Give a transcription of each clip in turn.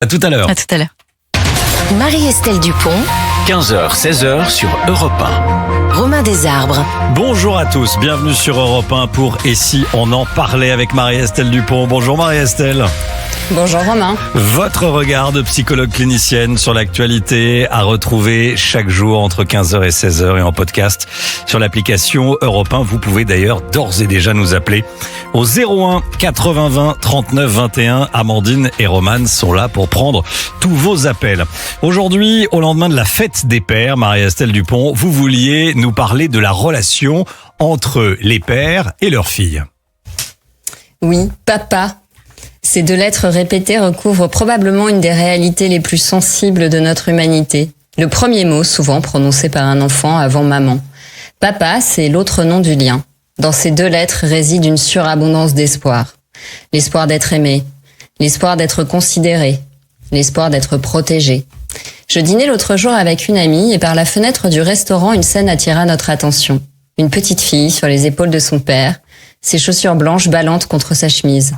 À tout à l'heure. À tout à l'heure. Marie-Estelle Dupont, 15h, 16h sur Europe 1. Romain Desarbres. Bonjour à tous, bienvenue sur Europe 1 pour Et si on en parlait avec Marie-Estelle Dupont. Bonjour Marie-Estelle. Bonjour Romain. Votre regard de psychologue clinicienne sur l'actualité à retrouver chaque jour entre 15h et 16h et en podcast sur l'application Europe 1. Vous pouvez d'ailleurs d'ores et déjà nous appeler au 01 80 20 39 21. Amandine et Roman sont là pour prendre tous vos appels. Aujourd'hui, au lendemain de la fête des pères, Marie-Estelle Dupont, vous vouliez nous parler de la relation entre les pères et leurs filles. Oui, papa. Ces deux lettres répétées recouvrent probablement une des réalités les plus sensibles de notre humanité. Le premier mot, souvent prononcé par un enfant avant maman. Papa, c'est l'autre nom du lien. Dans ces deux lettres réside une surabondance d'espoir. L'espoir d'être aimé, l'espoir d'être considéré, l'espoir d'être protégé. Je dînais l'autre jour avec une amie et par la fenêtre du restaurant, une scène attira notre attention. Une petite fille sur les épaules de son père, ses chaussures blanches ballantes contre sa chemise.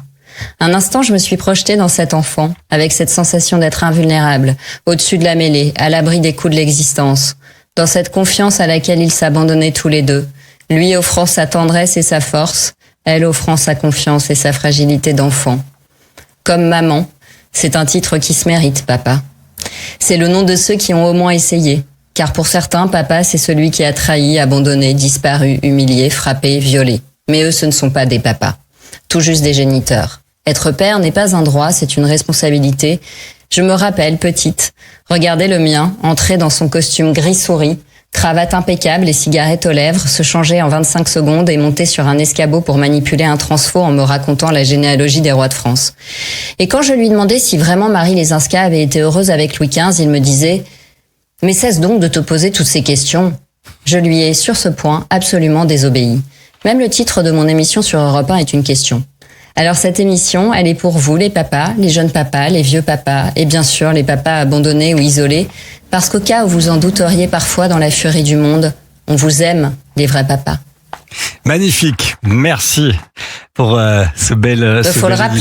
Un instant, je me suis projetée dans cet enfant, avec cette sensation d'être invulnérable, au-dessus de la mêlée, à l'abri des coups de l'existence, dans cette confiance à laquelle ils s'abandonnaient tous les deux, lui offrant sa tendresse et sa force, elle offrant sa confiance et sa fragilité d'enfant. Comme maman, c'est un titre qui se mérite, papa. C'est le nom de ceux qui ont au moins essayé, car pour certains, papa, c'est celui qui a trahi, abandonné, disparu, humilié, frappé, violé. Mais eux, ce ne sont pas des papas, tout juste des géniteurs. Être père n'est pas un droit, c'est une responsabilité. Je me rappelle, petite, regarder le mien, entrer dans son costume gris souris, cravate impeccable et cigarette aux lèvres, se changer en 25 secondes et monter sur un escabeau pour manipuler un transfo en me racontant la généalogie des rois de France. Et quand je lui demandais si vraiment Marie Lesinska avait été heureuse avec Louis XV, il me disait « Mais cesse donc de te poser toutes ces questions ». Je lui ai, sur ce point, absolument désobéi. Même le titre de mon émission sur Europe 1 est une question. Alors cette émission, elle est pour vous, les papas, les jeunes papas, les vieux papas, et bien sûr les papas abandonnés ou isolés, parce qu'au cas où vous en douteriez parfois dans la furie du monde, on vous aime, les vrais papas. Magnifique, merci pour ce bel... Faut le rappeler.